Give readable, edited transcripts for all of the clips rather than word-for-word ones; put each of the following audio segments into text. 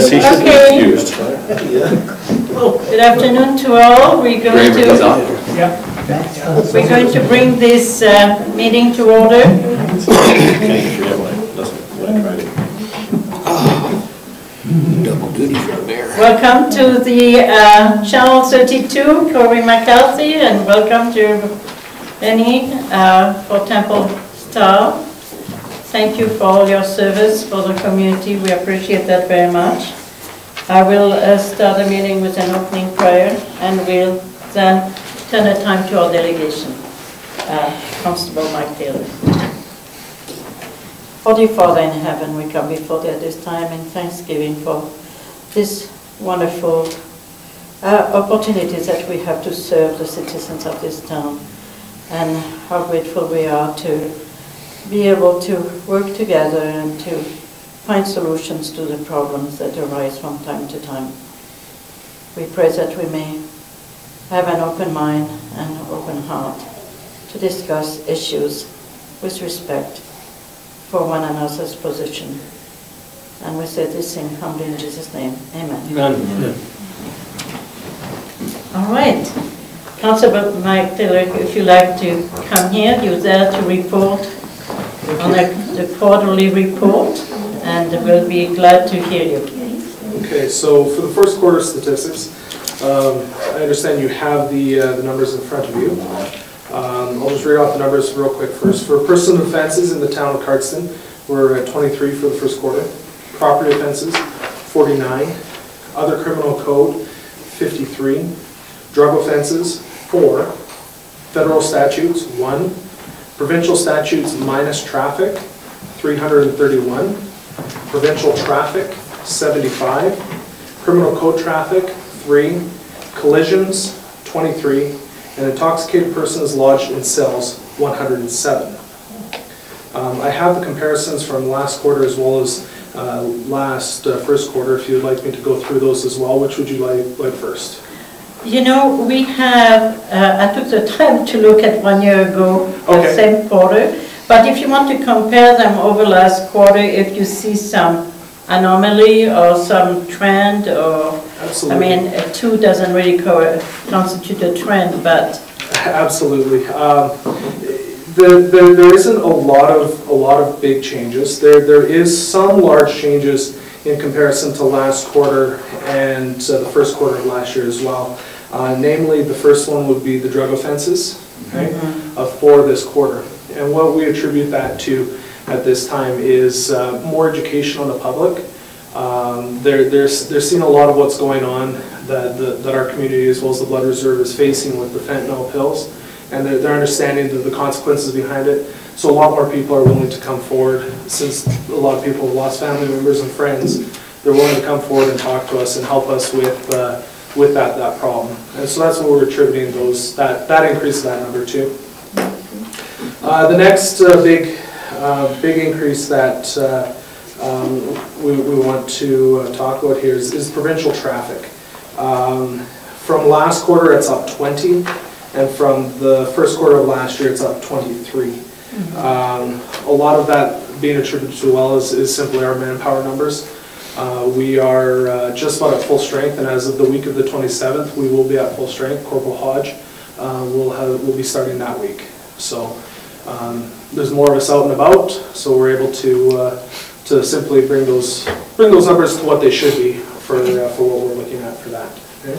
Yes, he should be excused. Good afternoon to all. We're going to bring this meeting to order. Double duty from there. Welcome to the Channel 32, Corey McCarthy, and welcome to Benny for Temple Star. Thank you for all your service for the community. We appreciate that very much. I will start the meeting with an opening prayer, and we'll then turn the time to our delegation. Constable Mike Taylor. Holy Father in heaven, we come before thee at this time in thanksgiving for this wonderful opportunities that we have to serve the citizens of this town, and how grateful we are to be able to work together and to find solutions to the problems that arise from time to time. We pray that we may have an open mind and open heart to discuss issues with respect for one another's position. And we say this thing humbly in Jesus' name. Amen. Amen. All right. Councillor Mike Taylor, if you'd like to come here, you're there to report on the quarterly report, and we'll be glad to hear you. Okay, so for the first quarter statistics, I understand you have the numbers in front of you. I'll just read off the numbers real quick first. For personal offenses in the town of Cardston, we're at 23 for the first quarter. Property offenses, 49. Other criminal code, 53. Drug offenses, 4. Federal statutes, 1. Provincial statutes minus traffic, 331. Provincial traffic, 75. Criminal code traffic, 3. Collisions, 23. And intoxicated persons lodged in cells, 107. I have the comparisons from last quarter as well as last first quarter. If you'd like me to go through those as well, which would you like first? You know, we have, I took the time to look at 1 year ago, the same quarter, but if you want to compare them over last quarter, if you see some anomaly or some trend, or Absolutely. I mean, 2 doesn't really constitute a trend, but absolutely. There isn't a lot of big changes. There is some large changes in comparison to last quarter and the first quarter of last year as well. Namely, the first one would be the drug offenses, okay, for this quarter. And what we attribute that to at this time is more education on the public. They're seeing a lot of what's going on that our community as well as the Blood Reserve is facing with the fentanyl pills, and they're understanding the consequences behind it. So a lot more people are willing to come forward, since a lot of people have lost family members and friends. They're willing to come forward and talk to us and help us with that problem. And so that's what we're attributing that increase to that number to. The next big increase that we want to talk about here is provincial traffic. From last quarter, it's up 20, and from the first quarter of last year, it's up 23. A lot of that being attributed to is simply our manpower numbers. We are just about at full strength, and as of the week of the 27th, we will be at full strength. Corporal Hodge will be starting that week. So there's more of us out and about, so we're able to simply bring those numbers to what they should be for what we're looking at for that. Okay.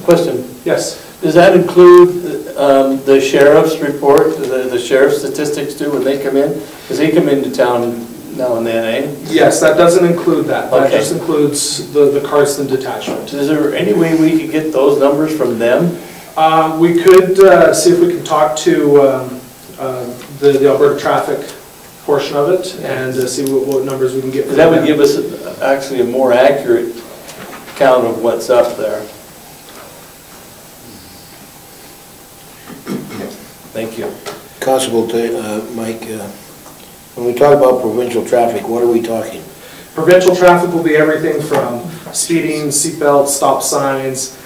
Question. Yes. Does that include the sheriff's report, the sheriff's statistics too, when they come in? Because they come into town now and then, eh? Yes, that doesn't include that. That Okay. just includes the Cardston detachment. Is there any way we could get those numbers from them? We could see if we can talk to the Alberta traffic portion of it and see what numbers we can get. That would give us actually a more accurate count of what's up there. Thank you. Constable Mike, when we talk about provincial traffic, what are we talking? Provincial traffic will be everything from speeding, seatbelts, stop signs,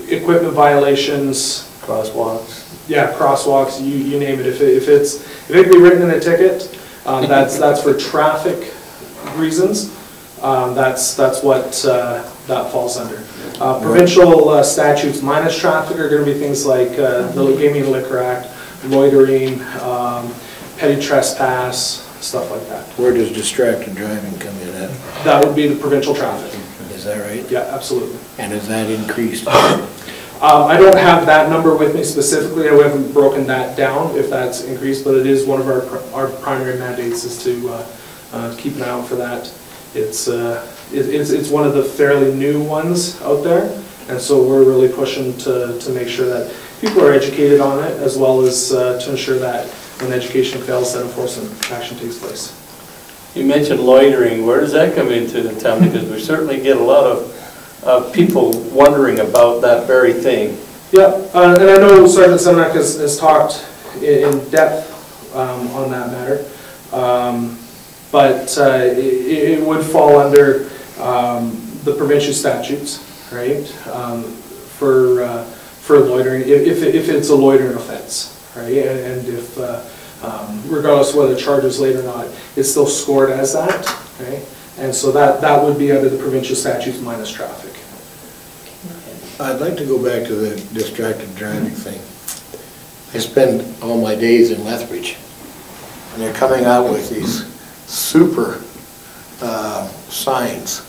equipment violations, Crosswalks. Yeah, crosswalks. You name it. If it can be written in a ticket, that's for traffic reasons. that's what that falls under. Provincial statutes minus traffic are going to be things like the Gaming and Liquor Act, loitering, petty trespass, stuff like that. Where does distracted driving come in at? That would be the provincial traffic. Is that right? Yeah, absolutely. And is that increased? I don't have that number with me specifically. I haven't broken that down if that's increased, but it is one of our primary mandates is to keep an eye out for that. It's one of the fairly new ones out there, and so we're really pushing to make sure that people are educated on it, as well as to ensure that when education fails, that enforcement action takes place. You mentioned loitering. Where does that come into the town? Because we certainly get a lot of people wondering about that very thing. Yeah, and I know Sergeant Semenak has talked in depth on that matter, but it would fall under the provincial statutes, right, for loitering, if it's a loitering offense, right, and if regardless of whether the charge is late or not, it's still scored as that, right, and so that would be under the provincial statutes minus traffic. I'd like to go back to the distracted driving thing. I spend all my days in Lethbridge, and they're coming out with these super signs,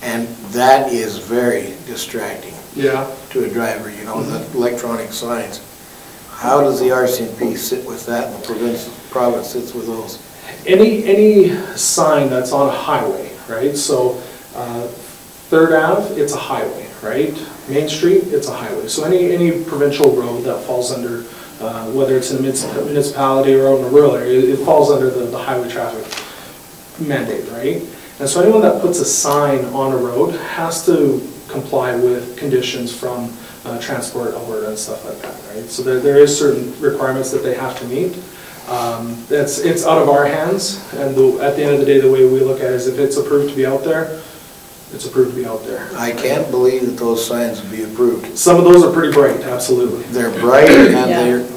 and that is very distracting. Yeah. To a driver, you know, the electronic signs. How does the RCMP sit with that, and the province sits with those? Any sign that's on a highway, right? So 3rd Ave, it's a highway, right? Main Street, it's a highway. So any provincial road that falls under, whether it's in a municipality or out in a rural area, it falls under the highway traffic mandate, right? And so anyone that puts a sign on a road has to comply with conditions from Transport Alberta and stuff like that, right? So there is certain requirements that they have to meet. It's out of our hands, and at the end of the day, the way we look at it is if it's approved to be out there, it's approved to be out there. I can't believe that those signs would be approved. Some of those are pretty bright, absolutely. They're bright and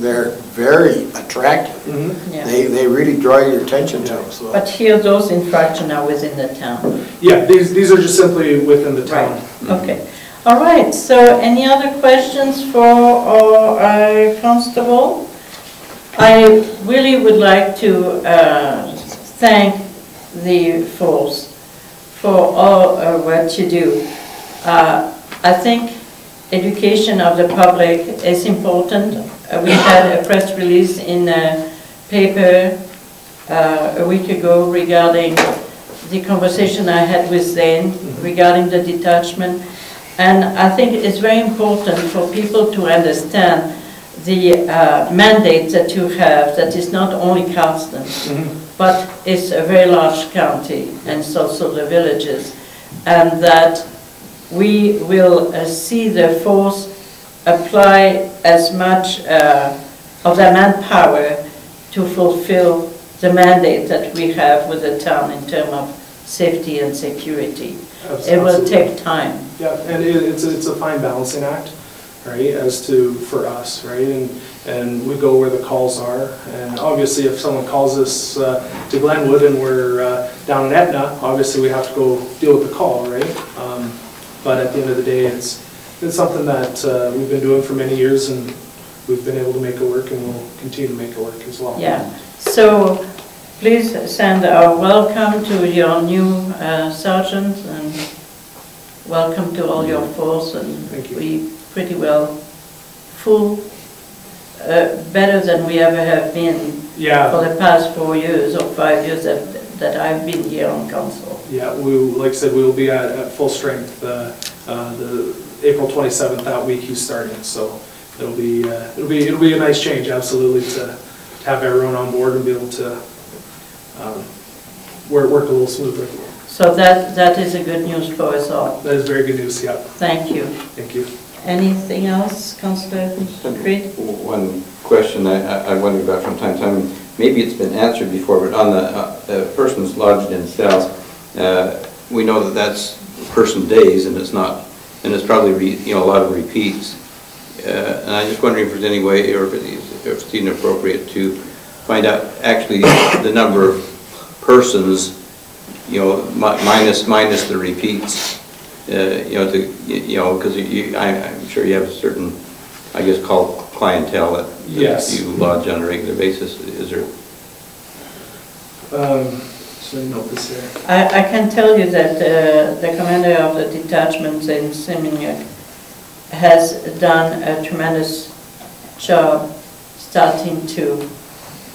they're very attractive. Mm-hmm. Yeah. They really draw your attention to them. So. But here, those infractions are within the town. Yeah, these are just simply within the town. Right. Okay. All right. So, any other questions for our constable? I really would like to thank the force for all what you do. I think education of the public is important. We had a press release in a paper a week ago regarding the conversation I had with Zane regarding the detachment. And I think it's very important for people to understand the mandate that you have, that is not only Cardston, but it's a very large county, and it's also the villages, and that we will see the force apply as much of their manpower to fulfill the mandate that we have with the town in terms of safety and security. Absolutely. It will take time. Yeah, and it's a fine balancing act, right, as to, for us, right, and we go where the calls are, and obviously if someone calls us to Glenwood and we're down in Etna, obviously we have to go deal with the call, right, but at the end of the day, it's something that we've been doing for many years, and we've been able to make it work, and we'll continue to make it work as well. Yeah, so please send our welcome to your new sergeant, and welcome to all your force, and Thank you. we pretty well full, better than we ever have been for the past 4 years or 5 years that I've been here on council. Yeah, like I said, we will be at full strength the April 27th, that week he's starting, so it'll be a nice change, absolutely, to have everyone on board and be able to work a little smoother. So that is a good news for us all. That is very good news, yeah. Thank you. Thank you. Anything else, Councillor Creed? One question I wonder about from time to time, maybe it's been answered before, but on the persons lodged in cells, we know that that's person days, and it's not, and it's probably a lot of repeats. And I'm just wondering if there's any way, or if it's inappropriate to find out actually the number of persons you know, minus the repeats, you know, because I'm sure you have a certain, I guess, called clientele that Yes. you lodge on a regular basis. Is there? So note this here. I can tell you that the commander of the detachment in Seminyak has done a tremendous job starting to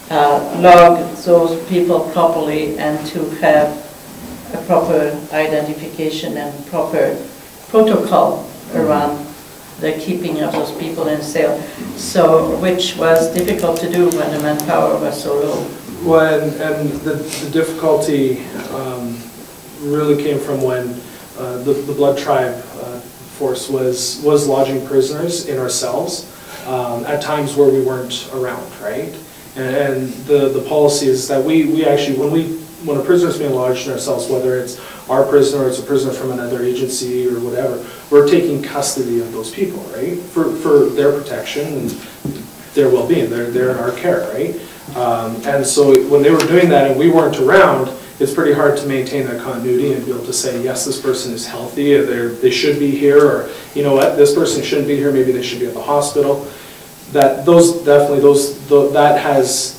log those people properly and to have a proper identification and proper protocol around the keeping of those people in sale, so which was difficult to do when the manpower was so low. Well, and the difficulty really came from when the Blood Tribe force was lodging prisoners in our cells at times where we weren't around, right? And the policy is that we actually, when a prisoner is being lodged in our cells, whether it's our prisoner or it's a prisoner from another agency or whatever, we're taking custody of those people, right? For their protection and their well-being. They're in our care, right? And so when they were doing that and we weren't around, it's pretty hard to maintain that continuity and be able to say, yes, this person is healthy, they should be here, or you know what, this person shouldn't be here, maybe they should be at the hospital. That has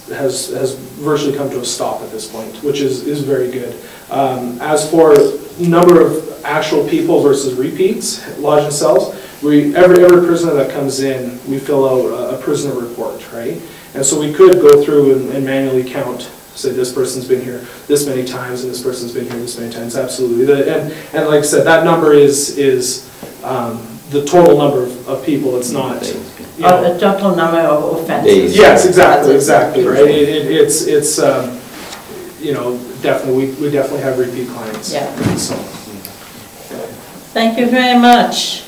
virtually come to a stop at this point, which is very good. As for number of actual people versus repeats lodged in cells, every prisoner that comes in, we fill out a prisoner report, right? And so we could go through and manually count, say this person's been here this many times and this person's been here this many times, absolutely. And like I said, that number is the total number of people, it's not... The total number of offenses. Yes, exactly, right? It's you know, definitely, we definitely have repeat clients. Yeah. So. Thank you very much.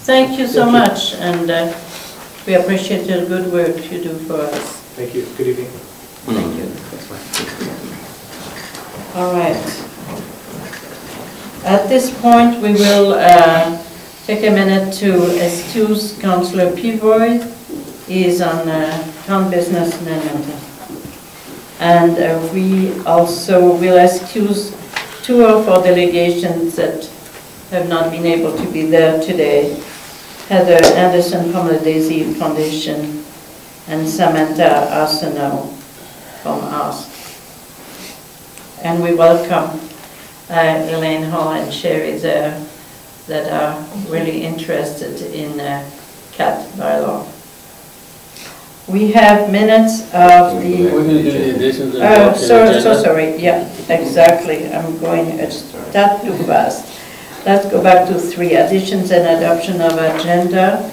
Thank you so much, and we appreciate the good work you do for us. Thank you. Good evening. Thank you. All right. At this point, we will take a minute to excuse Councillor Peavoy. He is on town business in Edmonton. And we also will excuse two of our delegations that have not been able to be there today. Heather Anderson from the Daisy Foundation and Samantha Arsenault from ASK. And we welcome Elaine Hall and Sherry there that are really interested in cat bylaw. We have minutes of the... We're going to do the additions and so sorry, yeah, exactly. I'm going that too fast. Let's go back to 3, additions and adoption of agenda.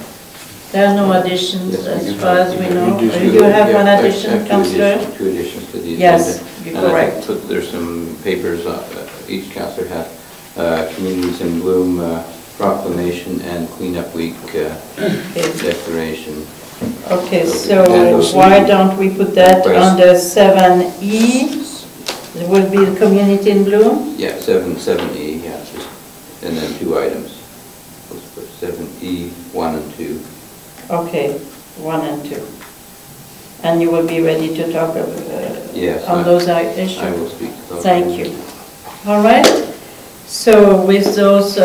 There are no additions as far as we know. You have one addition, Councillor? 2 additions to the agenda. Yes, you're correct. There's some papers each councillor has. Communities in Bloom proclamation and Cleanup Week declaration. Okay, so why don't we put that under 7E? It will be the community in Bloom? Yeah, 7E, yeah. And then 2 items. Let's put 7E, 1 and 2. Okay, 1 and 2. And you will be ready to talk yes, on those issues? I will speak to those. Thank you. All right. So with those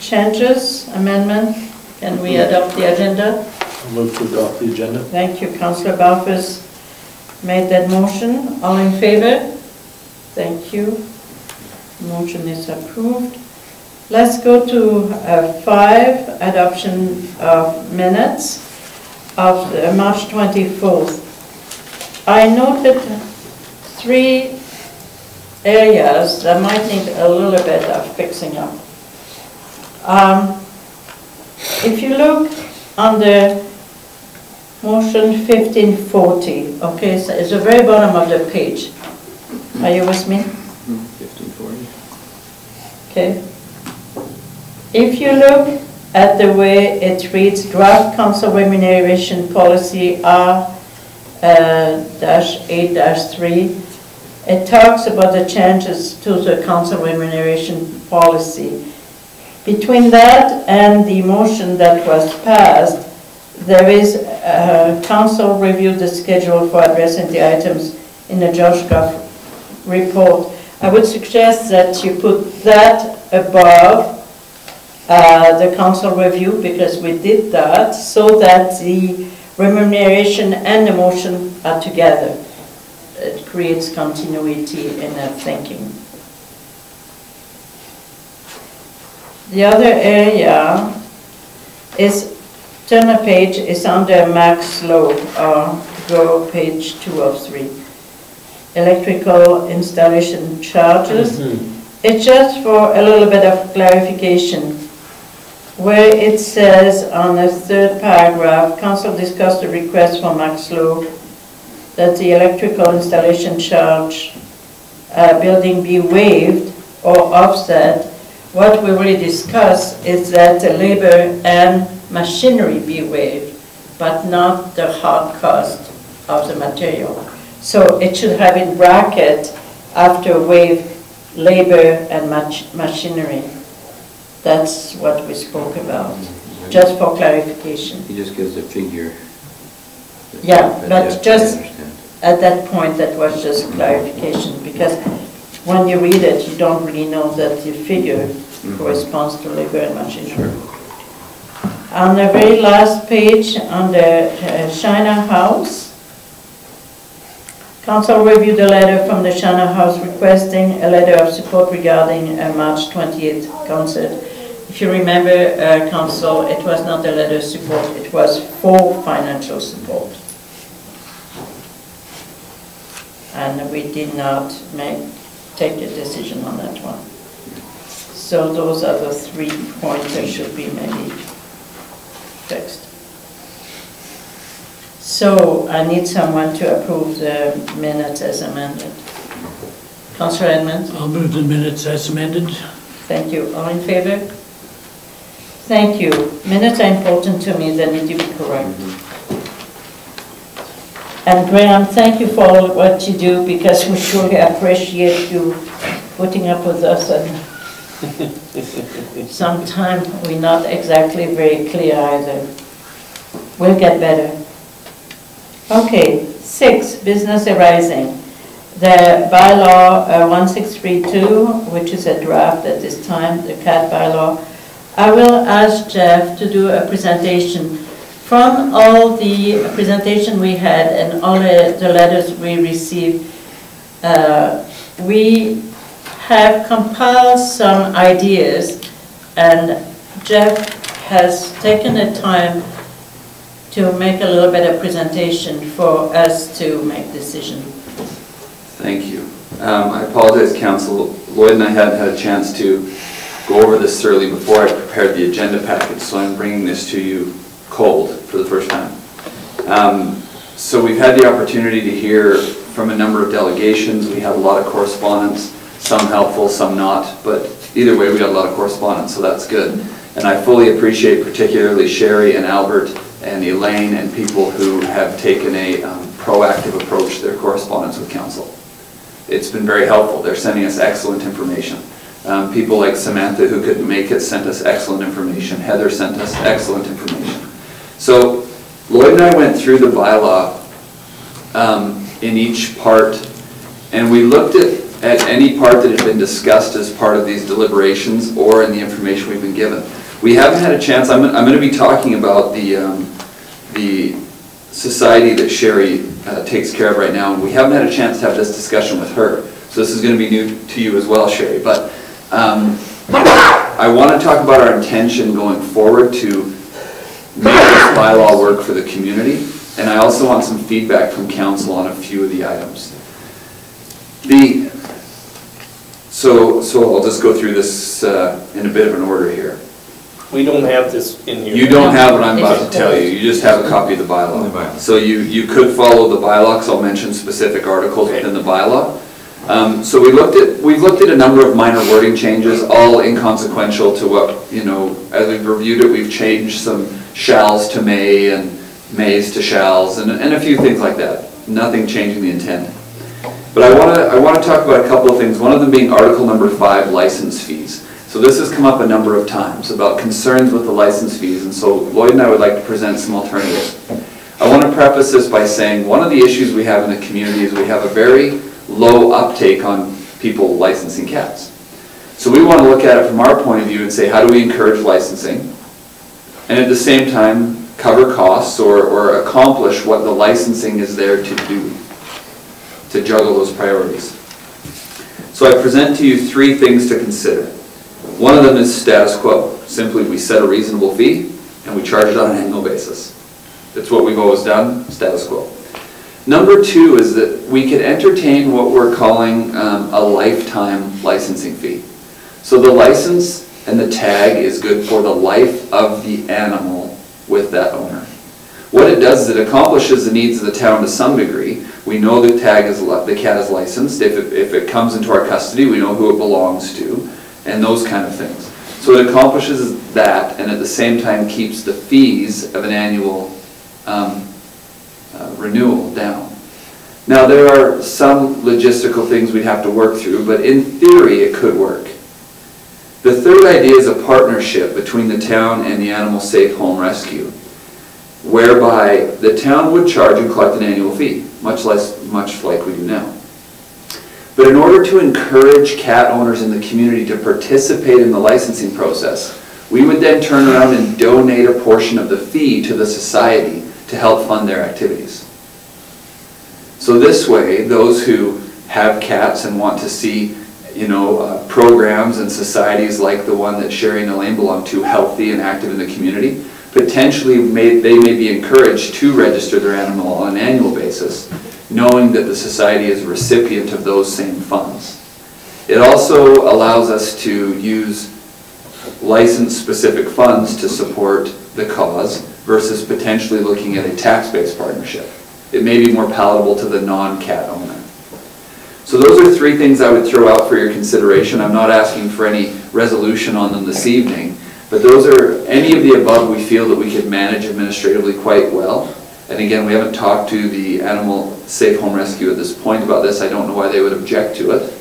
changes, amendment, can we adopt the agenda? I'll move to adopt the agenda. Thank you. Councillor Barfuss made that motion. All in favor? Thank you. Motion is approved. Let's go to 5, adoption of minutes of March 24th. I noted 3 areas that might need a little bit of fixing up. If you look under motion 1540, okay, so it's the very bottom of the page. Are you with me? 1540. Okay. If you look at the way it reads, draft council remuneration policy R-8-3, it talks about the changes to the council remuneration policy. Between that and the motion that was passed, there is council reviewed the schedule for addressing the items in the George Goff report. I would suggest that you put that above the council review, because we did that, so that the remuneration and the motion are together. It creates continuity in our thinking. The other area is, turn a page, is under max load, or go page 2 of 3. Electrical installation charges. It's just for a little bit of clarification, where it says on the 3rd paragraph, council discussed the request for max load that the electrical installation charge building be waived or offset. What we really discussed is that the labor and machinery be waived, but not the hard cost of the material. So it should have in bracket after waive labor and machinery. That's what we spoke about, just for clarification. He just gives a figure. Yeah, but just at that point, that was just clarification, because when you read it, you don't really know that the figure corresponds to labor and machinery. On the very last page, on the China House, council reviewed the letter from the China House requesting a letter of support regarding a March 28th concert. If you remember, council, it was not a letter of support, it was for financial support. And we did not take a decision on that one. So those are the 3 points that should be maybe fixed. So I need someone to approve the minutes as amended. Councillor Edmonds? I'll move the minutes as amended. Thank you. All in favor? Thank you. Minutes are important to me, they need to be correct. And Graham, thank you for all what you do, because we truly appreciate you putting up with us, and sometimes we're not exactly very clear either. We'll get better. Okay, 6, business arising. The bylaw 1632, which is a draft at this time, the CAT bylaw. I will ask Jeff to do a presentation. From all the presentation we had and all the letters we received, we have compiled some ideas, and Jeff has taken the time to make a little bit of presentation for us to make decision. Thank you. I apologize, Council. Lloyd and I hadn't had a chance to go over this thoroughly before I prepared the agenda package, so I'm bringing this to you cold for the first time. So we've had the opportunity to hear from a number of delegations. We had a lot of correspondence, some helpful, some not, but either way we got a lot of correspondence, so that's good. And I fully appreciate particularly Sherry and Albert and Elaine and people who have taken a proactive approach to their correspondence with Council. It's been very helpful. They're sending us excellent information. People like Samantha, who couldn't make it, sent us excellent information. Heather sent us excellent information. So Lloyd and I went through the bylaw in each part, and we looked at any part that had been discussed as part of these deliberations or in the information we've been given. We haven't had a chance. I'm going to be talking about the society that Sherry takes care of right now, and we haven't had a chance to have this discussion with her. So this is going to be new to you as well, Sherry. But I want to talk about our intention going forward to make this bylaw work for the community, and I also want some feedback from Council on a few of the items. So I'll just go through this in a bit of an order here. We don't have this in here. You don't have what I'm about to tell you. You just have a copy of the bylaw. So you could follow the bylaw, because I'll mention specific articles within the bylaw. So we've looked at a number of minor wording changes, all inconsequential to what, as we've reviewed it, we've changed some shalls to may and mays to shalls, and a few things like that. Nothing changing the intent. But I want to talk about a couple of things, one of them being Article number 5, license fees. So this has come up a number of times about concerns with the license fees, and so Lloyd and I would like to present some alternatives. I want to preface this by saying one of the issues we have in the community is we have a very low uptake on people licensing cats. So we want to look at it from our point of view and say, how do we encourage licensing? And at the same time, cover costs or accomplish what the licensing is there to do, to juggle those priorities. So I present to you 3 things to consider. One of them is status quo. Simply, we set a reasonable fee and we charge it on an annual basis. That's what we've always done, status quo. Number 2 is that we could entertain what we're calling a lifetime licensing fee. So the license and the tag is good for the life of the animal with that owner. What it does is it accomplishes the needs of the town to some degree. We know the cat is licensed. If it comes into our custody, we know who it belongs to, and those kind of things. So it accomplishes that, and at the same time keeps the fees of an annual renewal down. Now there are some logistical things we'd have to work through, but in theory it could work. The third idea is a partnership between the town and the Animal Safe Home Rescue, whereby the town would charge and collect an annual fee, much like we do now. But in order to encourage cat owners in the community to participate in the licensing process, we would then turn around and donate a portion of the fee to the society to help fund their activities. So this way, those who have cats and want to see programs and societies like the one that Sherry and Elaine belong to, healthy and active in the community, potentially they may be encouraged to register their animal on an annual basis, knowing that the society is a recipient of those same funds. It also allows us to use license-specific funds to support the cause versus potentially looking at a tax-based partnership. It may be more palatable to the non-cat owner. So those are 3 things I would throw out for your consideration. I'm not asking for any resolution on them this evening, but those are any of the above we feel that we could manage administratively quite well. And again, we haven't talked to the Animal Safe Home Rescue at this point about this. I don't know why they would object to it,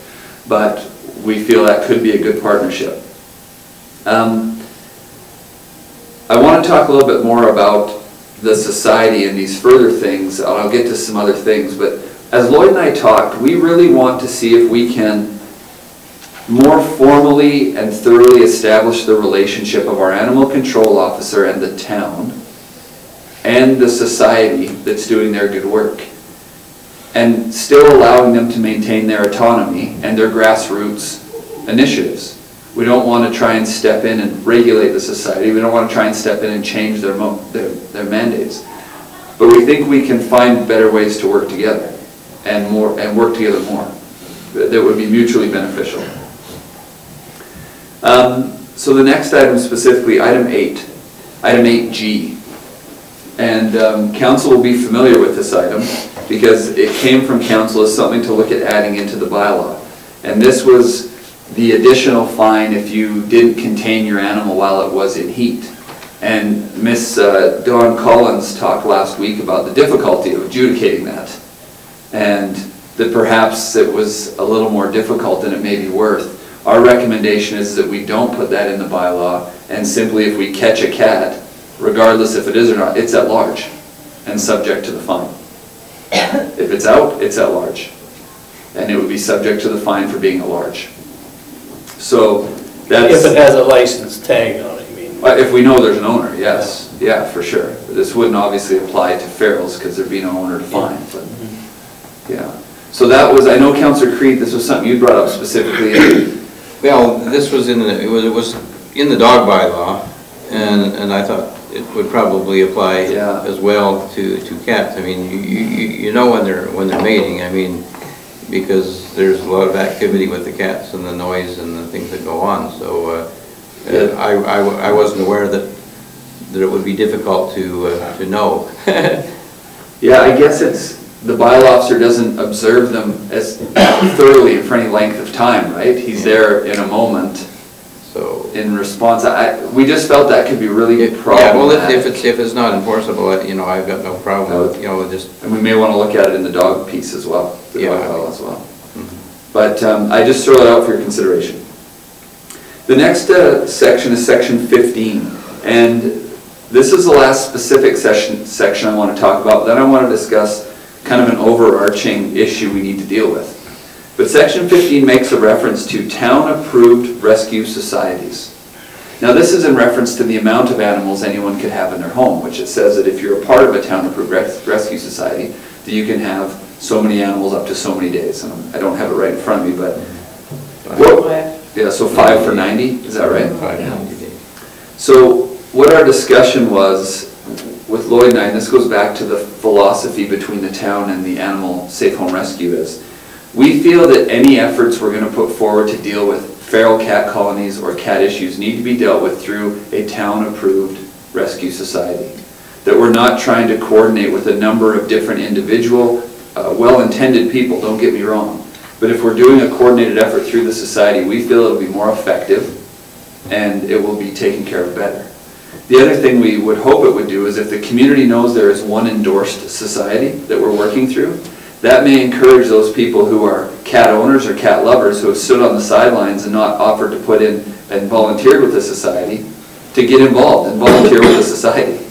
but we feel that could be a good partnership. I want to talk a little bit more about the society and these further things. I'll get to some other things, but as Lloyd and I talked, we really want to see if we can more formally and thoroughly establish the relationship of our animal control officer and the town and the society that's doing their good work, and still allowing them to maintain their autonomy and their grassroots initiatives. We don't want to try and step in and regulate the society. We don't want to try and step in and change their mandates. But we think we can find better ways to work together and work together more that would be mutually beneficial. So the next item specifically, item 8G. And council will be familiar with this item because it came from council as something to look at adding into the bylaw. And this was the additional fine if you didn't contain your animal while it was in heat. And Miss Dawn Collins talked last week about the difficulty of adjudicating that, and that perhaps it was a little more difficult than it may be worth. Our recommendation is that we don't put that in the bylaw, and simply if we catch a cat, regardless if it is or not, it's at large and subject to the fine. If it's out, it's at large, and it would be subject to the fine for being at large. So that's... If it has a license tag on it, you mean? If we know there's an owner, yes. Yeah, for sure. This wouldn't obviously apply to ferals because there'd be no owner to fine, but yeah. So that was, I know Councillor Creed, this was something you brought up specifically. Well, this was it was in the dog bylaw, and I thought it would probably apply as well to cats. I mean, you know when they're mating. I mean, because there's a lot of activity with the cats and the noise and the things that go on. So I wasn't aware that it would be difficult to know. Yeah, I guess it's the bylaw officer doesn't observe them as thoroughly for any length of time, right? He's there in a moment. So in response, we just felt that could be really problematic. Yeah, well, if it's not enforceable, you know, I've got no problem with, you know, just. And we may want to look at it in the dog piece as well, the dog bylaw as well. Mm-hmm. But I just throw it out for your consideration. The next section is section 15, and this is the last specific section I want to talk about. Then I want to discuss kind of an overarching issue we need to deal with. But section 15 makes a reference to town-approved rescue societies. Now this is in reference to the amount of animals anyone could have in their home, which it says that if you're a part of a town-approved rescue society, that you can have so many animals up to so many days. And I don't have it right in front of me, but yeah, so 5 for 90, is that right? 5 days. So what our discussion was with Lloyd and I, and this goes back to the philosophy between the town and the Animal Safe Home Rescue, is we feel that any efforts we're going to put forward to deal with feral cat colonies or cat issues need to be dealt with through a town-approved rescue society. That we're not trying to coordinate with a number of different individual, well-intended people, don't get me wrong. But if we're doing a coordinated effort through the society, we feel it'll be more effective and it will be taken care of better. The other thing we would hope it would do is if the community knows there is one endorsed society that we're working through, that may encourage those people who are cat owners or cat lovers who have stood on the sidelines and not offered to put in and volunteered with the society to get involved and volunteer with the society,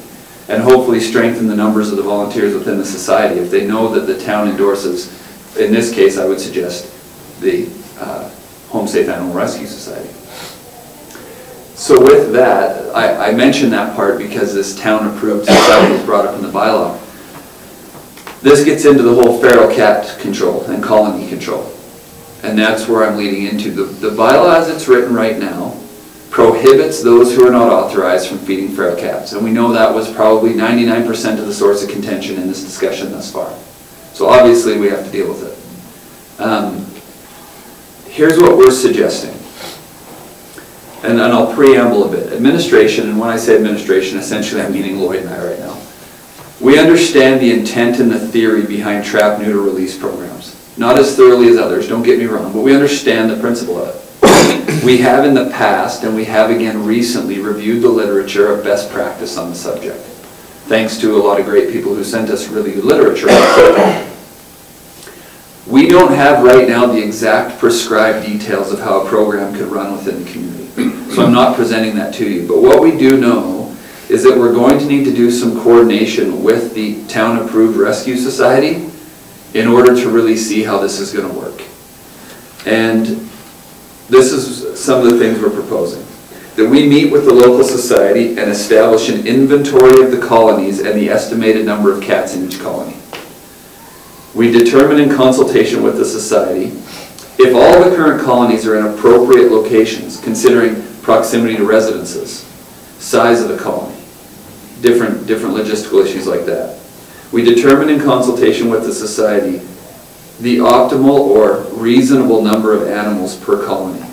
and hopefully strengthen the numbers of the volunteers within the society if they know that the town endorses. In this case, I would suggest the Home Safe Animal Rescue Society. So with that, I mention that part because this town-approved society was brought up in the bylaw. This gets into the whole feral cat control and colony control. And that's where I'm leading into. The bylaw as it's written right now prohibits those who are not authorized from feeding feral cats. And we know that was probably 99% of the source of contention in this discussion thus far. So obviously we have to deal with it. Here's what we're suggesting. And I'll preamble a bit. Administration, and when I say administration, essentially I'm meaning Lloyd and I right now. We understand the intent and the theory behind trap, neuter, release programs. Not as thoroughly as others, don't get me wrong, but we understand the principle of it. We have in the past, and we have again recently, reviewed the literature of best practice on the subject. Thanks to a lot of great people who sent us really good literature on the subject. We don't have right now the exact prescribed details of how a program could run within the community. So I'm not presenting that to you. But what we do know is that we're going to need to do some coordination with the town-approved rescue society in order to really see how this is going to work. And this is some of the things we're proposing. That we meet with the local society and establish an inventory of the colonies and the estimated number of cats in each colony. We determine in consultation with the society if all the current colonies are in appropriate locations, considering proximity to residences, size of the colony, different logistical issues like that. We determine in consultation with the society the optimal or reasonable number of animals per colony.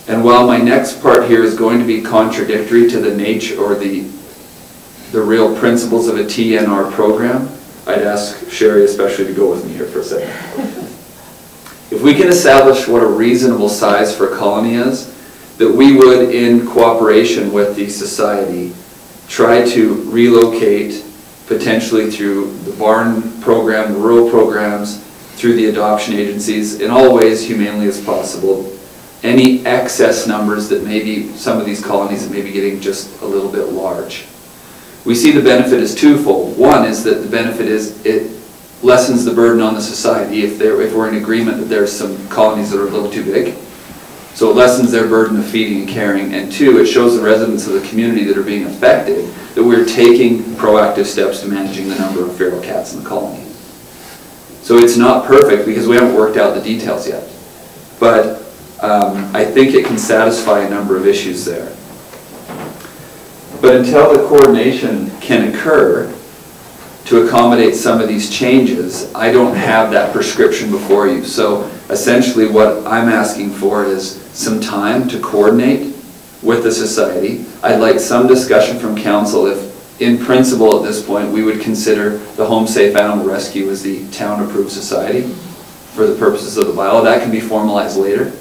And while my next part here is going to be contradictory to the nature or the real principles of a TNR program, I'd ask Sherry especially to go with me here for a second. If we can establish what a reasonable size for a colony is, that we would, in cooperation with the society, try to relocate, potentially through the barn program, the rural programs, through the adoption agencies, in all ways humanely as possible, any excess numbers that maybe some of these colonies that may be getting just a little bit large. We see the benefit as twofold. One is that the benefit is it lessens the burden on the society if we're in agreement that there's some colonies that are a little too big. So it lessens their burden of feeding and caring. And two, it shows the residents of the community that are being affected that we're taking proactive steps to managing the number of feral cats in the colony. So it's not perfect because we haven't worked out the details yet. But I think it can satisfy a number of issues there. But until the coordination can occur to accommodate some of these changes, I don't have that prescription before you. So essentially what I'm asking for is some time to coordinate with the society. I'd like some discussion from council if, in principle at this point, we would consider the Home Safe Animal Rescue as the town-approved society for the purposes of the bylaw. That can be formalized later.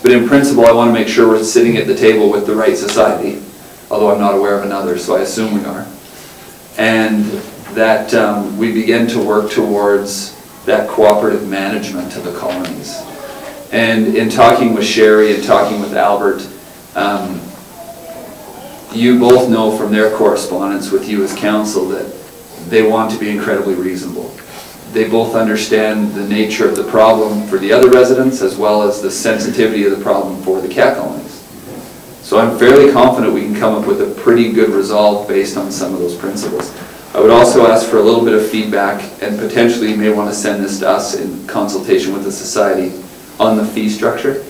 But in principle, I want to make sure we're sitting at the table with the right society, although I'm not aware of another, so I assume we are. And that we begin to work towards that cooperative management of the colonies. And in talking with Sherry and talking with Albert, you both know from their correspondence with you as council that they want to be incredibly reasonable. they both understand the nature of the problem for the other residents as well as the sensitivity of the problem for the cat colonies. So I'm fairly confident we can come up with a pretty good resolve based on some of those principles. I would also ask for a little bit of feedback, and potentially you may want to send this to us in consultation with the society on the fee structure.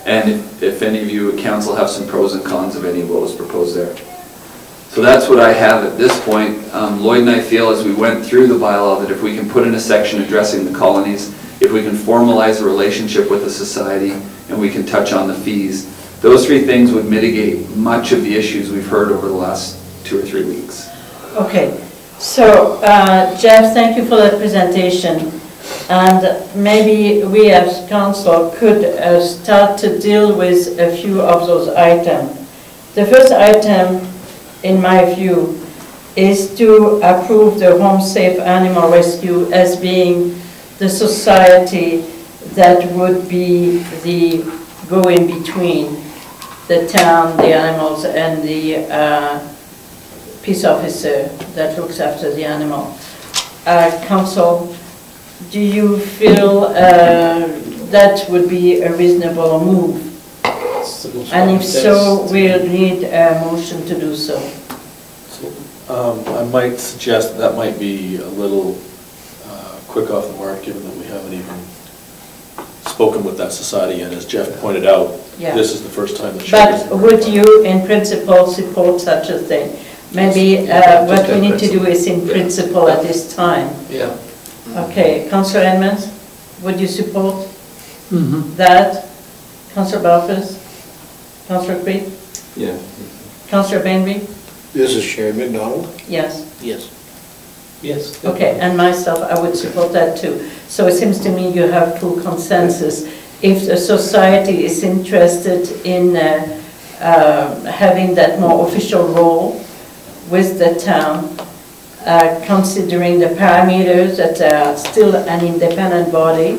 And if any of you at council have some pros and cons of any of what was proposed there. So that's what I have at this point. Lloyd and I feel as we went through the bylaw that if we can put in a section addressing the colonies, if we can formalize a relationship with the society, and we can touch on the fees, those three things would mitigate much of the issues we've heard over the last 2 or 3 weeks. Okay, so Jeff, thank you for that presentation. And maybe we as council could start to deal with a few of those items. The first item, in my view, is to approve the Home Safe Animal Rescue as being the society that would be the go-in-between the town, the animals, and the peace officer that looks after the animal. Council, do you feel that would be a reasonable move? And if so, we'll need a motion to do so. I might suggest that might be a little quick off the mark, given that we haven't even spoken with that society yet. As Jeff pointed out, Yeah. this is the first time that. But would you, in principle, support such a thing? Maybe what we need to do is in principle at this time. Yeah. Okay, Councillor Edmonds, would you support that? Councillor Barfuss? Councillor Creed? Yeah. Councillor Bengry? This is Sherry McDonald? Yes. Yes. Yes. Okay, and myself, I would support that too. So it seems to me you have full consensus. If the society is interested in having that more official role with the town, considering the parameters that are still an independent body,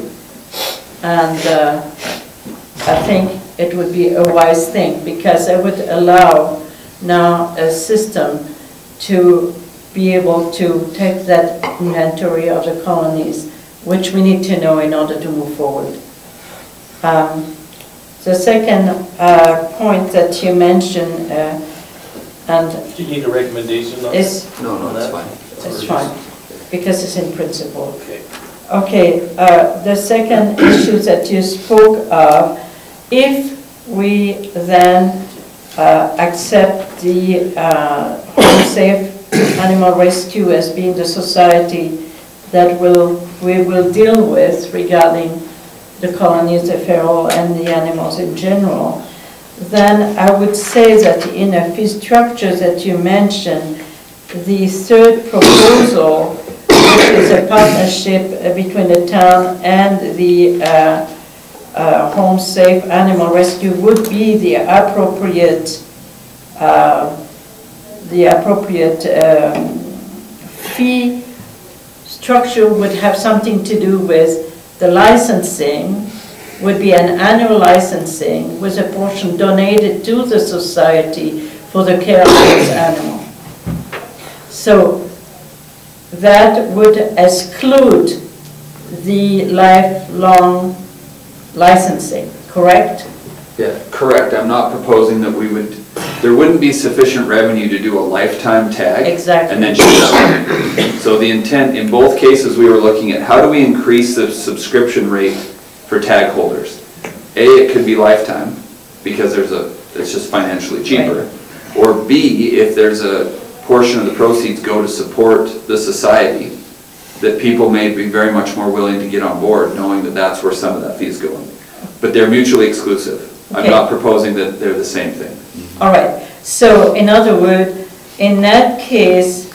and I think it would be a wise thing, because it would allow now a system to be able to take that inventory of the colonies, which we need to know in order to move forward. The second point that you mentioned, and Do you need a recommendation on is, No, that's fine. it's fine, because it's in principle. Okay. Okay, the second issue that you spoke of, if we then accept the Home Safe Animal Rescue as being the society that we will deal with regarding the colonies, the feral, and the animals in general, then I would say that in a fee structure that you mentioned, the third proposal, which is a partnership between the town and the Home Safe Animal Rescue, would be the appropriate fee structure. Would have something to do with the licensing, would be an annual licensing with a portion donated to the society for the care of this animal. So that would exclude the lifelong licensing, correct? Yeah, correct. I'm not proposing that there wouldn't be sufficient revenue to do a lifetime tag. Exactly. And then shut down. So the intent, in both cases, we were looking at how do we increase the subscription rate for tag holders. A, it could be lifetime, because it's just financially cheaper. Right. Or B, if there's a portion of the proceeds go to support the society, that people may be very much more willing to get on board, knowing that that's where some of that fee is going. But they're mutually exclusive. Okay. I'm not proposing that they're the same thing. All right. So in other words, in that case,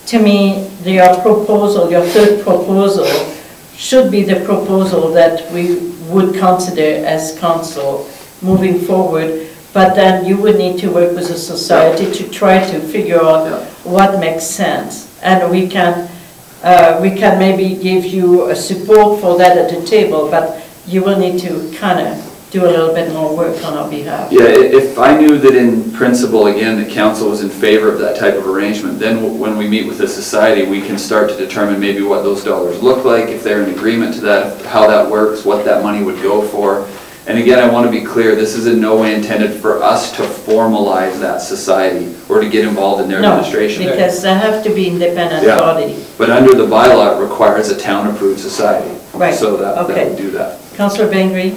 to me, your third proposal, should be the proposal that we would consider as council moving forward. But then you would need to work with the society to try to figure out what makes sense. And we can maybe give you a support for that at the table, but you will need to kind of do a little bit more work on our behalf. Yeah, if I knew that in principle, again, the council was in favor of that type of arrangement, then when we meet with the society, we can start to determine maybe what those dollars look like, if they're in agreement to that, how that works, what that money would go for. And again, I want to be clear, this is in no way intended for us to formalize that society or to get involved in their administration. No, because they have to be independent Yeah. body. But under the bylaw, it requires a town-approved society. Right, So that okay. would do that. Councillor Bengry?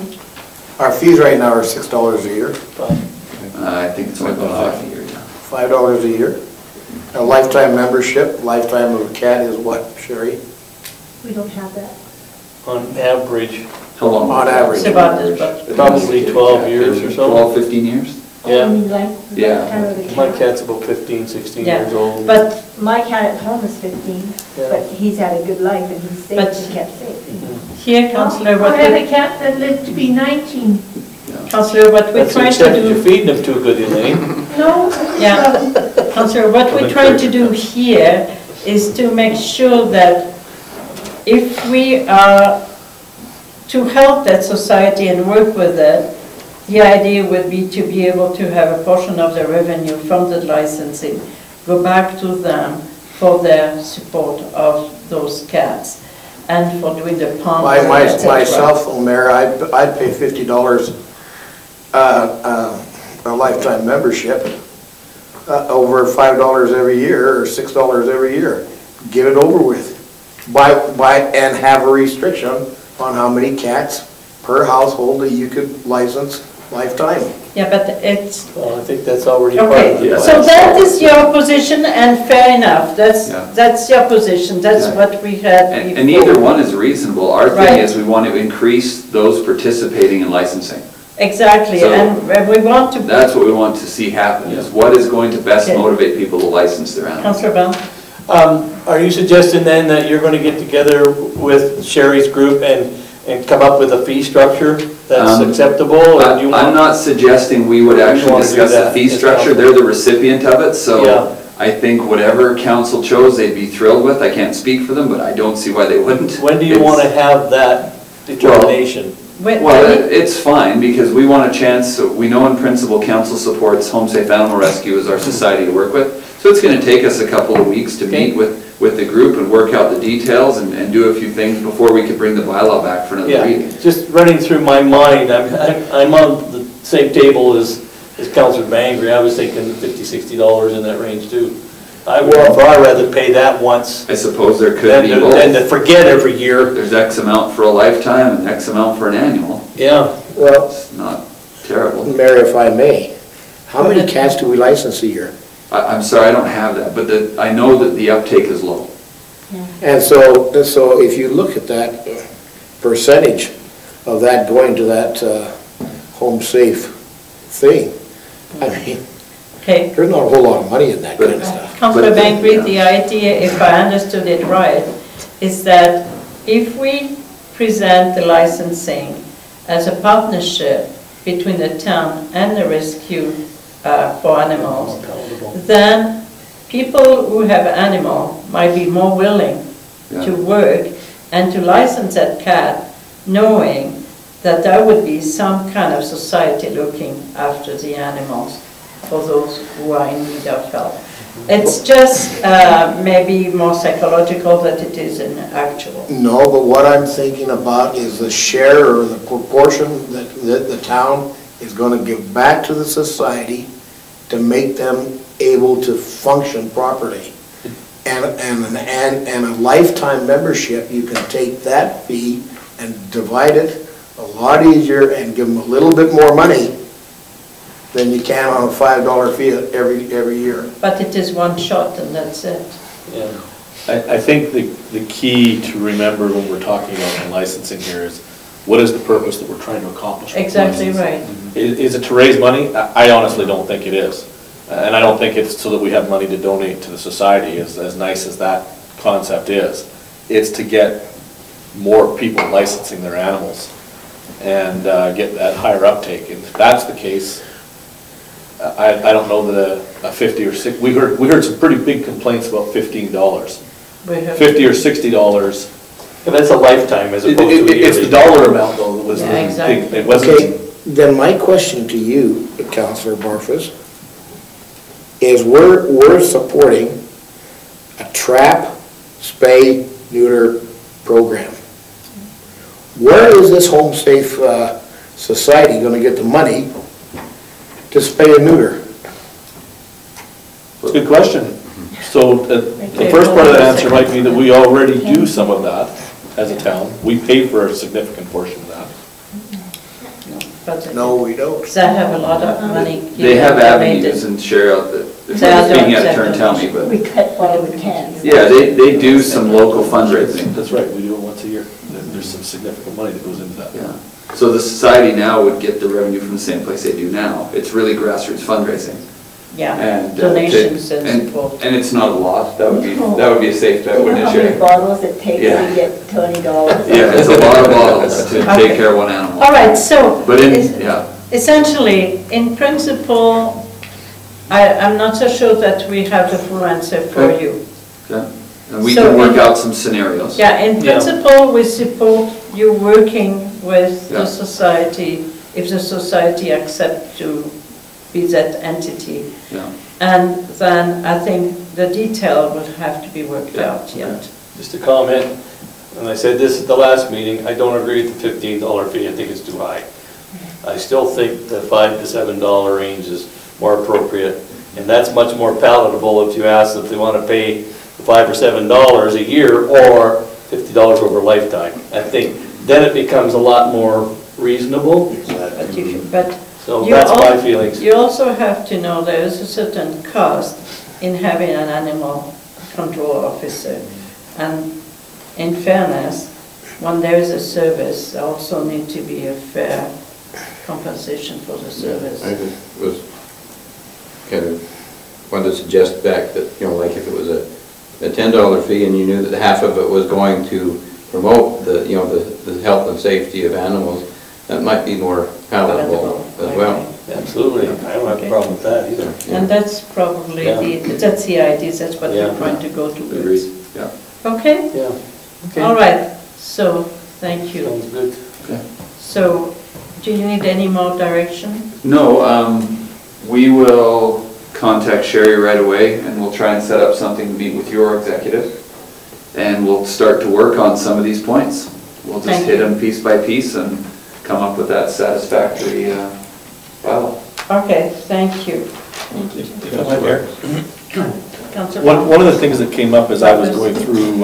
Our fees right now are $6 a year, I think it's only about $5 a year, yeah. $5 a year. A lifetime membership, lifetime of a cat is what, Sherry? We don't have that. On average, How long? On average. It's about probably 12 years or so. 12, 15 years? Yeah. Only length, Yeah. lifetime of the My cat. cat's about 15, 16 Yeah, years old. but My cat at home is 15, but he's had a good life and he's safe, But- he kept safe. here, Councillor, what I had a we, cat that lived to be 19. Councillor, what we're That's trying except to you're do, feeding them too good, Elaine. No. Yeah. Councillor, what we're trying to do here is to make sure that if we are to help that society and work with it, the idea would be to be able to have a portion of the revenue from the licensing go back to them for their support of those cats and for doing the pumps, etc. Myself, Mayor, I'd pay $50 a lifetime membership over $5 every year or $6 every year. Get it over with. And have a restriction on how many cats per household that you could license lifetime. Yeah, but it's, Well, I think that's already part of okay, the so plan. that is your position, and fair enough, Yeah. that's your position, that's Yeah. what we had before. And either one is reasonable. Our thing Right. is we want to increase those participating in licensing. Exactly, So- and we want to, That's what we want to see happen, is what is going to best Okay. motivate people to license their animals. Councillor Bell? Are you suggesting then that you're going to get together with Sherry's group and come up with a fee structure that's acceptable? Or do you I'm want? not suggesting we would You actually wanna do discuss the that fee as structure. council? They're the recipient of it, Yeah. so I think whatever council chose, they'd be thrilled with. I can't speak for them, but I don't see why they wouldn't. When do you want to have that determination? Well, it's fine, because we want a chance, so we know in principle, council supports Home Safe Animal Rescue as our society to work with. So it's gonna take us a couple of weeks to meet with the group and work out the details and do a few things before we could bring the bylaw back for another Yeah, reading. just running through my mind, I'm on the same table as Councillor Bengry. I was thinking $50, $60 in that range too. I'd rather pay that once I suppose there could than be to both. forget every year. There's X amount for a lifetime and X amount for an annual. Yeah. Well, It's not terrible. Mayor, if I may, how many cats do we license a year? I'm sorry, I don't have that, but I know that the uptake is low. And so if you look at that percentage of that going to that home safe thing, I mean, Okay, there's not a whole lot of money in that kind of stuff. Councillor But- Bengry, yeah. the idea, if I understood it right, is that if we present the licensing as a partnership between the town and the rescue for animals, then people who have animal might be more willing to work and to license that cat, knowing that there would be some kind of society looking after the animals for those who are in need of help. It's just maybe more psychological than it is in actual. No, but what I'm thinking about is the share or the proportion that the town is going to give back to the society to make them able to function properly. And a lifetime membership, you can take that fee and divide it a lot easier and give them a little bit more money than you can on a $5 fee every year. But it is one shot and that's it. Yeah. I think the key to remember when we're talking about the licensing here is, what is the purpose that we're trying to accomplish? with Exactly licensing? right. Is it to raise money? I honestly don't think it is. And I don't think it's so that we have money to donate to the society, as nice as that concept is. It's to get more people licensing their animals and get that higher uptake. And if that's the case, I don't know that a 50 or 60, we heard some pretty big complaints about $15. We have- $50 or $60. That's a lifetime as opposed to a It's the yearly. dollar amount though that was the Yeah, big, exactly. it wasn't, then my question to you, Councillor Barfuss, is we're supporting a trap, spay, neuter program. Where is this Home Safe Society gonna get the money to spay and neuter? Good question. So the first part of that answer might be that we already do some of that as a town. We pay for a significant portion of that. But No, we don't. they have a lot of money. They have donated. avenues and share out the, They are speaking doing out of turn, tell me, We but, cut what we can. yeah, they do some local fundraising. That's right, we do it once a year. There's some significant money that goes into that. Yeah. So the society now would get the revenue from the same place they do now. It's really grassroots fundraising. Yeah, And donations and support. And it's not a lot, that would be a safe bet, You know wouldn't how it, many Sherry? bottles it takes Yeah. to get $20? Yeah, it's a lot of bottles to Okay. take care of one animal. All right, so But es- yeah, essentially, in principle, I'm not so sure that we have the full answer for Okay. you. okay. And we So can work in- out some scenarios. Yeah, in Yeah. principle, we support you working with Yeah. the society, if the society accepts to be that entity. Yeah. And then I think the detail will have to be worked out yet. Just a comment, and I said this at the last meeting, I don't agree with the $15 fee, I think it's too high. I still think the $5 to $7 range is more appropriate, and that's much more palatable if you ask if they want to pay $5 or $7 a year or $50 over a lifetime. I think then it becomes a lot more reasonable, But so you that's my al- feelings. You also have to know there is a certain cost in having an animal control officer. And in fairness, when there is a service, there also need to be a fair compensation for the service. I just was kind of wanted to suggest back that, you know, like if it was a $10 fee and you knew that half of it was going to promote the, you know, the health and safety of animals, that might be more palatable as well. Absolutely, I don't have a problem with that either. And that's probably Yeah. that's the idea, that's what Yeah. we're trying to go towards. Agreed, yeah. Okay? Yeah. Okay. All right, so, thank you. Sounds good. So, do you need any more direction? No, we will contact Sherry right away, and we'll try and set up something to meet with your executive, and we'll start to work on some of these points. We'll just Thank hit you. them piece by piece and come up with that satisfactory bylaw. Okay, thank you. Councillor One of the things that came up as I was going through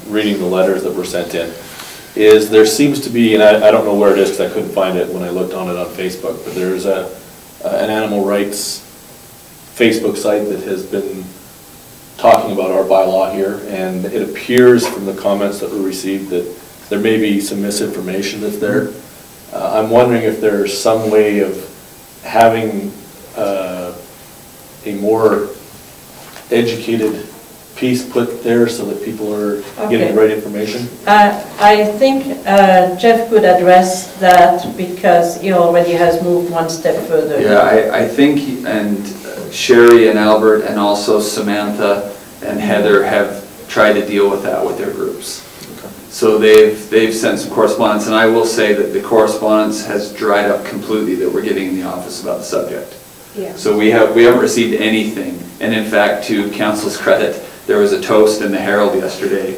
reading the letters that were sent in is there seems to be, and I don't know where it is because I couldn't find it when I looked on it on Facebook, but there's an animal rights Facebook site that has been talking about our bylaw here, and it appears from the comments that were received that there may be some misinformation that's there. I'm wondering if there's some way of having a more educated piece put there so that people are getting the right information? I think Jeff could address that because he already has moved one step further. Yeah, I think, and Sherry and Albert and also Samantha and Heather have tried to deal with that with their groups. So they've sent some correspondence, and I will say that the correspondence has dried up completely that we're getting in the office about the subject. Yeah. So we haven't received anything, and in fact, to council's credit, there was a toast in the Herald yesterday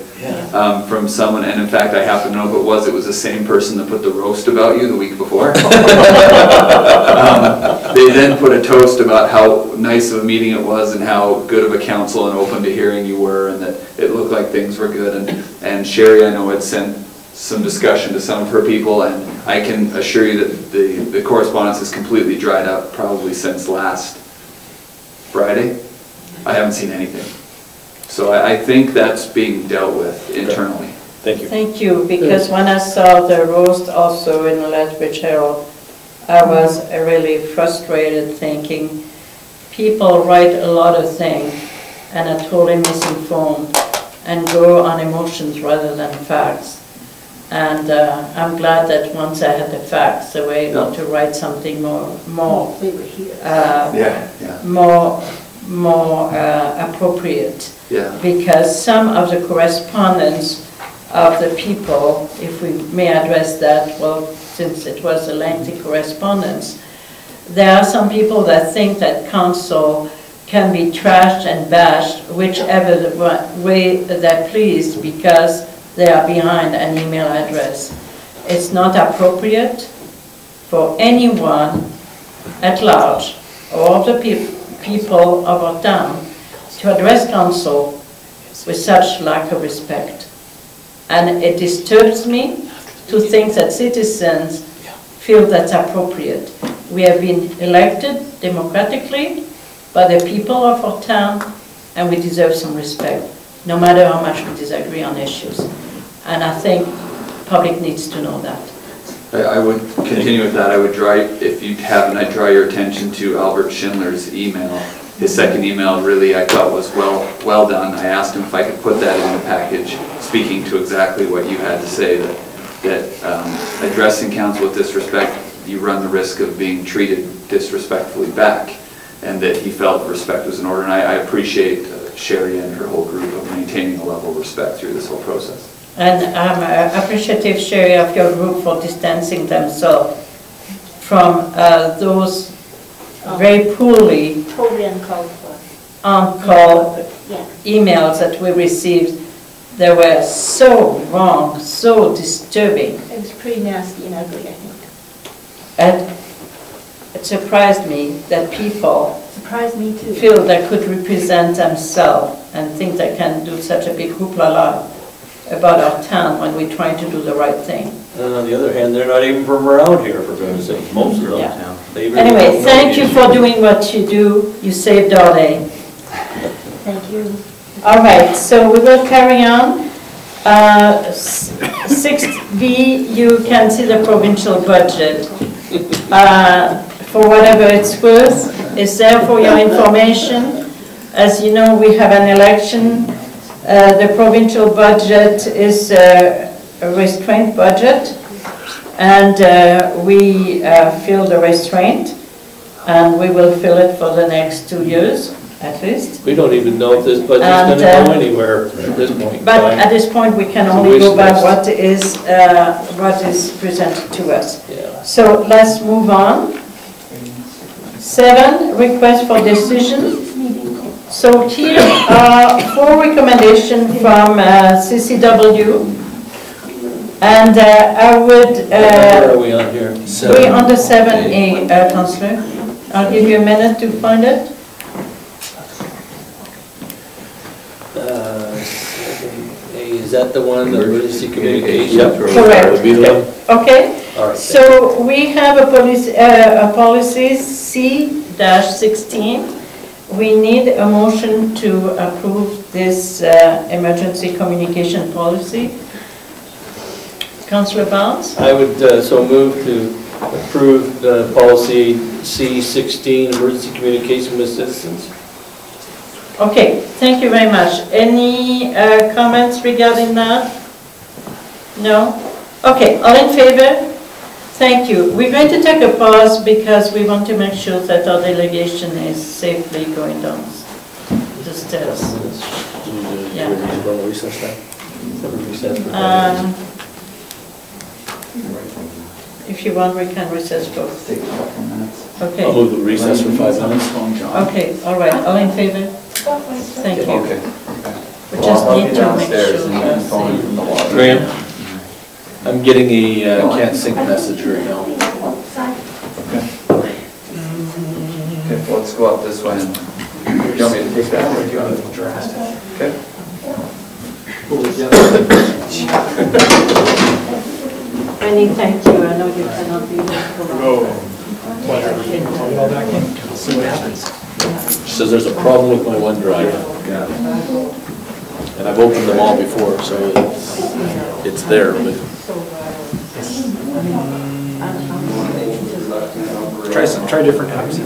from someone, and in fact, I happen to know who it was the same person that put the roast about you the week before. They then put a toast about how nice of a meeting it was and how good of a council and open to hearing you were, and that it looked like things were good. And Sherry, I know, had sent some discussion to some of her people, and I can assure you that the correspondence has completely dried up probably since last Friday. I haven't seen anything. So I think that's being dealt with internally. Thank you. Thank you, because when I saw the roast also in the Lethbridge Herald, I was really frustrated thinking people write a lot of things and are totally misinformed and go on emotions rather than facts. And I'm glad that once I had the facts, they were able to write something more We were here. more appropriate. Yeah. Because some of the correspondence of the people, if we may address that, well, since it was a lengthy correspondence. There are some people that think that council can be trashed and bashed whichever way they're pleased because they are behind an email address. It's not appropriate for anyone at large or the people of our town to address council with such lack of respect. And it disturbs me to think that citizens feel that's appropriate. We have been elected democratically by the people of our town, and we deserve some respect, no matter how much we disagree on issues. And I think the public needs to know that. I would continue with that. I would draw, if you haven't, I'd draw your attention to Albert Schindler's email. His second email really I thought was well done. I asked him if I could put that in the package, speaking to exactly what you had to say, that addressing council with disrespect, you run the risk of being treated disrespectfully back, and that he felt respect was in order. And I appreciate Sherry and her whole group of maintaining a level of respect through this whole process. And I'm appreciative, Sherry, of your group for distancing themselves from those very poorly Totally uncalled for. on-call Yeah. emails that we received. They were so wrong, so disturbing. It was pretty nasty and ugly, I think. And it surprised me that people Surprised me too. feel they could represent themselves and think they can do such a big hoopla about our town when we're trying to do the right thing. And on the other hand, they're not even from around here, for goodness sake, most of them. Yeah. They really Anyway, don't know thank you these. for doing what you do. You saved our day. Thank you. All right, so we will carry on. 6B, you can see the provincial budget. For whatever it's worth, it's there for your information. As you know, we have an election. The provincial budget is a restraint budget, and we feel the restraint, and we will fill it for the next 2 years, at least. We don't even know if this budget's gonna go anywhere at this point. But at this point, we can only go by what is presented to us. Yeah. So let's move on. 7, request for decision. So here are 4 recommendations from CCW. And I would... Where are we on here? We're on the 7A, Councillor. I'll give you a minute to find it. 7A, is that the one, the emergency communication? Yep. Correct. That would be the one. Okay. All right. So we have a policy C-16. We need a motion to approve this emergency communication policy. Councillor Barnes? I would so move to approve the policy C-16, emergency communication with citizens. Okay, thank you very much. Any comments regarding that? No? Okay, all in favor? Thank you. We're going to take a pause because we want to make sure that our delegation is safely going down the stairs. Yeah. If you want, we can recess for. Okay. I'll move the recess for 5 minutes. Okay, all right. All in favor? Thank you. Okay. We just need to make sure. Graham, I'm getting a can't sync message right now. Okay, well, let's go up this way. And do you want me to take that, or do you want to draft? Okay. Annie, thank you. I know you cannot be here for long. See what happens. She says there's a problem with my OneDrive. And I've opened them all before, so it's there, but Try different apps.